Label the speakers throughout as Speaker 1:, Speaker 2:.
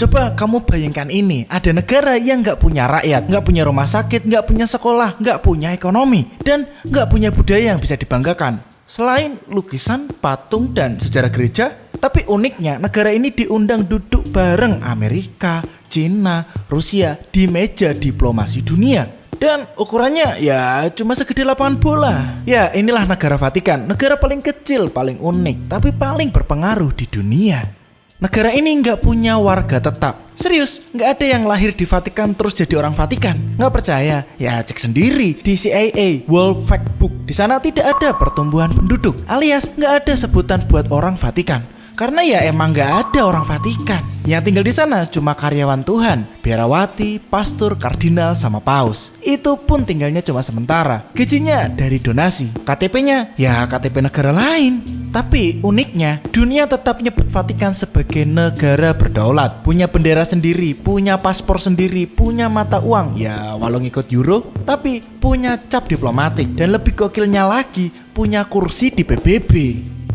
Speaker 1: Coba kamu bayangkan ini, ada negara yang nggak punya rakyat, nggak punya rumah sakit, nggak punya sekolah, nggak punya ekonomi, dan nggak punya budaya yang bisa dibanggakan. Selain lukisan, patung, dan sejarah gereja, tapi uniknya negara ini diundang duduk bareng Amerika, Cina, Rusia di meja diplomasi dunia. Dan ukurannya ya cuma segede lapangan bola. Ya inilah negara Vatikan, negara paling kecil, paling unik, tapi paling berpengaruh di dunia. Negara ini nggak punya warga tetap. Serius, nggak ada yang lahir di Vatikan terus jadi orang Vatikan. Nggak percaya? Ya cek sendiri di CIA World Factbook. Di sana tidak ada pertumbuhan penduduk, alias nggak ada sebutan buat orang Vatikan. Karena ya emang nggak ada orang Vatikan. Yang tinggal di sana cuma karyawan Tuhan, biarawati, pastor, kardinal, sama paus. Itu pun tinggalnya cuma sementara. Gajinya dari donasi. KTP-nya ya KTP negara lain. Tapi uniknya, dunia tetap nyebut Vatikan sebagai negara berdaulat. Punya bendera sendiri, punya paspor sendiri, punya mata uang. Ya walau ngikut euro, tapi punya cap diplomatik. Dan lebih gokilnya lagi, punya kursi di PBB.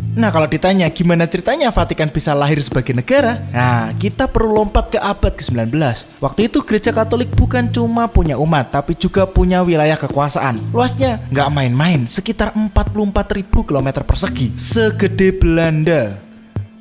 Speaker 1: Nah kalau ditanya gimana ceritanya Vatikan bisa lahir sebagai negara? Nah kita perlu lompat ke abad ke-19. Waktu itu gereja Katolik bukan cuma punya umat, tapi juga punya wilayah kekuasaan. Luasnya nggak main-main, sekitar 44.000 km persegi. Segede Belanda.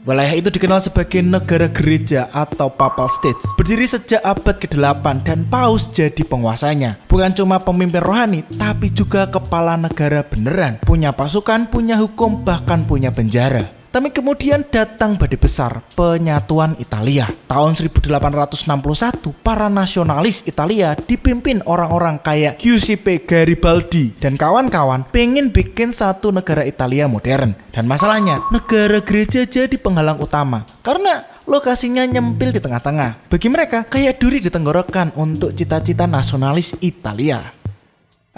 Speaker 1: Wilayah itu dikenal sebagai negara gereja atau Papal States. Berdiri sejak abad ke-8 dan paus jadi penguasanya. Bukan cuma pemimpin rohani, tapi juga kepala negara beneran. Punya pasukan, punya hukum, bahkan punya penjara. Tapi kemudian datang badai besar, penyatuan Italia. Tahun 1861, para nasionalis Italia dipimpin orang-orang kayak Giuseppe Garibaldi dan kawan-kawan pengen bikin satu negara Italia modern. Dan masalahnya, negara gereja jadi penghalang utama karena lokasinya nyempil di tengah-tengah. Bagi mereka, kayak duri di tenggorokan untuk cita-cita nasionalis Italia.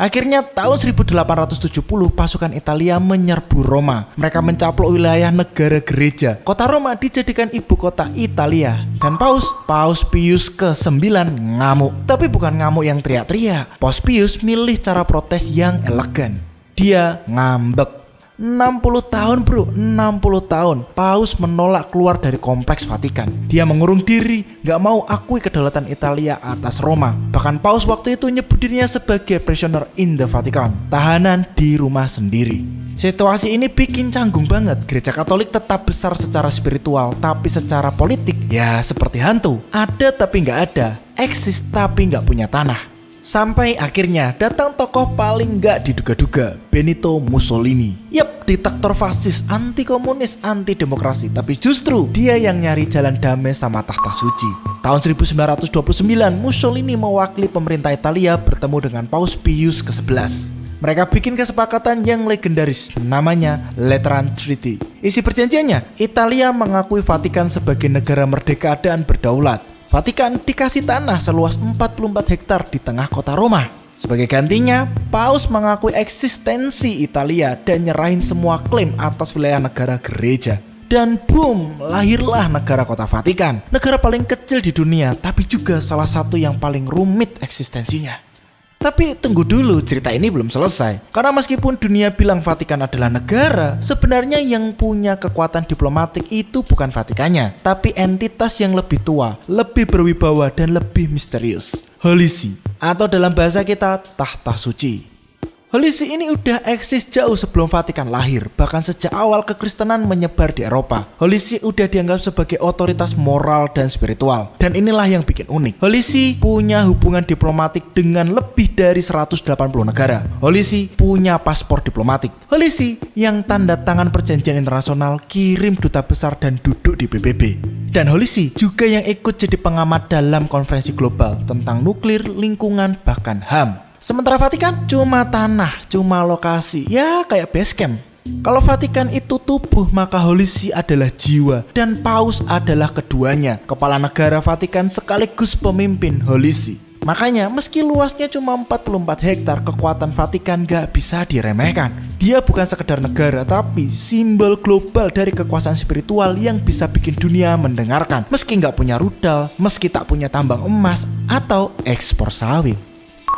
Speaker 1: Akhirnya tahun 1870 pasukan Italia menyerbu Roma. Mereka mencaplok wilayah negara gereja. Kota Roma dijadikan ibu kota Italia. Dan Paus Pius ke-9 ngamuk. Tapi bukan ngamuk yang teriak-teriak. Paus Pius milih cara protes yang elegan. Dia ngambek. 60 tahun bro, 60 tahun Paus menolak keluar dari kompleks Vatikan. Dia mengurung diri, gak mau akui kedaulatan Italia atas Roma. Bahkan Paus waktu itu nyebut dirinya sebagai prisoner in the Vatican, tahanan di rumah sendiri. Situasi ini bikin canggung banget. Gereja Katolik tetap besar secara spiritual, tapi secara politik ya seperti hantu. Ada tapi gak ada, eksis tapi gak punya tanah. Sampai akhirnya datang tokoh paling gak diduga-duga, Benito Mussolini. Yap, diktator fasis, anti komunis, anti demokrasi. Tapi justru dia yang nyari jalan damai sama tahta suci. Tahun 1929, Mussolini mewakili pemerintah Italia bertemu dengan Paus Pius ke-11. Mereka bikin kesepakatan yang legendaris, namanya Lateran Treaty. Isi perjanjiannya, Italia mengakui Vatikan sebagai negara merdeka dan berdaulat. Vatikan dikasih tanah seluas 44 hektar di tengah kota Roma. Sebagai gantinya, Paus mengakui eksistensi Italia dan nyerahin semua klaim atas wilayah negara gereja. Dan boom, lahirlah negara kota Vatikan. Negara paling kecil di dunia, tapi juga salah satu yang paling rumit eksistensinya. Tapi tunggu dulu, cerita ini belum selesai. Karena meskipun dunia bilang Vatikan adalah negara, sebenarnya yang punya kekuatan diplomatik itu bukan Vatikannya, tapi entitas yang lebih tua, lebih berwibawa, dan lebih misterius. Holy See, atau dalam bahasa kita, tahta suci. Holy See ini udah eksis jauh sebelum Vatikan lahir, bahkan sejak awal kekristenan menyebar di Eropa. Holy See udah dianggap sebagai otoritas moral dan spiritual. Dan inilah yang bikin unik. Holy See punya hubungan diplomatik dengan lebih dari 180 negara. Holy See punya paspor diplomatik. Holy See yang tanda tangan perjanjian internasional, kirim duta besar dan duduk di PBB. Dan Holy See juga yang ikut jadi pengamat dalam konferensi global tentang nuklir, lingkungan, bahkan HAM. Sementara Vatikan cuma tanah, cuma lokasi, ya kayak base camp. Kalau Vatikan itu tubuh, maka Holy See adalah jiwa dan Paus adalah keduanya. Kepala negara Vatikan sekaligus pemimpin Holy See. Makanya meski luasnya cuma 44 hektar, kekuatan Vatikan gak bisa diremehkan. Dia bukan sekedar negara, tapi simbol global dari kekuasaan spiritual yang bisa bikin dunia mendengarkan. Meski gak punya rudal, meski tak punya tambang emas, atau ekspor sawit.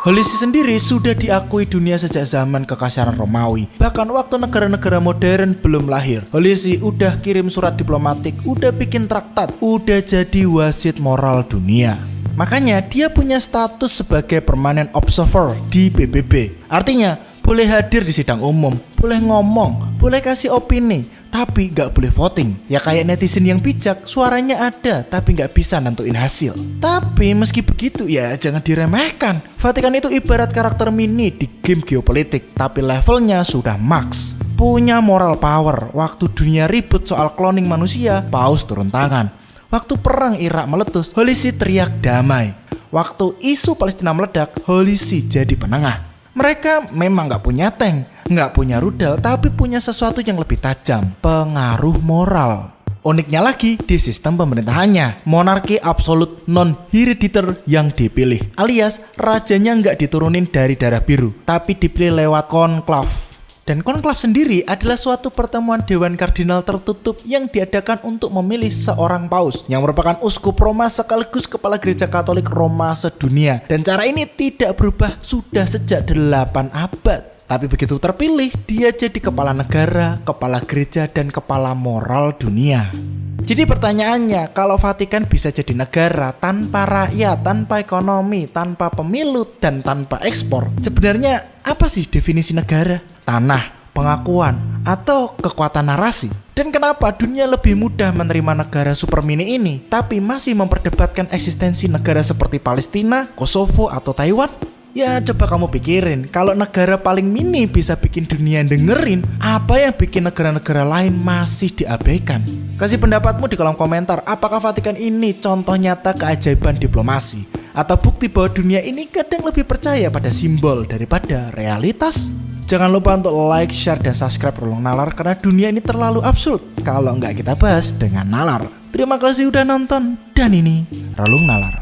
Speaker 1: Holisi sendiri sudah diakui dunia sejak zaman kekaisaran Romawi. Bahkan waktu negara-negara modern belum lahir, Holisi udah kirim surat diplomatik, udah bikin traktat, udah jadi wasit moral dunia. Makanya dia punya status sebagai permanent observer di PBB. Artinya boleh hadir di sidang umum, boleh ngomong, boleh kasih opini, tapi gak boleh voting. Ya kayak netizen yang bijak, suaranya ada tapi gak bisa nentuin hasil. Tapi meski begitu ya jangan diremehkan. Vatikan itu ibarat karakter mini di game geopolitik, tapi levelnya sudah max. Punya moral power. Waktu dunia ribut soal cloning manusia, Paus turun tangan. Waktu perang Irak meletus, Holisi teriak damai. Waktu isu Palestina meledak, Holisi jadi penengah. Mereka memang gak punya tank, gak punya rudal, tapi punya sesuatu yang lebih tajam, pengaruh moral. Uniknya lagi di sistem pemerintahannya, monarki absolut non-herediter yang dipilih, alias rajanya gak diturunin dari darah biru, tapi dipilih lewat konklav. Dan konklav sendiri adalah suatu pertemuan dewan kardinal tertutup yang diadakan untuk memilih seorang paus yang merupakan uskup Roma sekaligus kepala gereja Katolik Roma sedunia. Dan cara ini tidak berubah sudah sejak 8 abad. Tapi begitu terpilih, dia jadi kepala negara, kepala gereja, dan kepala moral dunia. Jadi pertanyaannya, kalau Vatikan bisa jadi negara tanpa rakyat, tanpa ekonomi, tanpa pemilu, dan tanpa ekspor, sebenarnya apa sih definisi negara? Tanah, pengakuan, atau kekuatan narasi? Dan kenapa dunia lebih mudah menerima negara super mini ini, tapi masih memperdebatkan eksistensi negara seperti Palestina, Kosovo, atau Taiwan? Ya coba kamu pikirin, kalau negara paling mini bisa bikin dunia dengerin, apa yang bikin negara-negara lain masih diabaikan? Kasih pendapatmu di kolom komentar, apakah Vatikan ini contoh nyata keajaiban diplomasi? Atau bukti bahwa dunia ini kadang lebih percaya pada simbol daripada realitas? Jangan lupa untuk like, share, dan subscribe Relung Nalar karena dunia ini terlalu absurd kalau nggak kita bahas dengan nalar. Terima kasih udah nonton, dan ini Relung Nalar.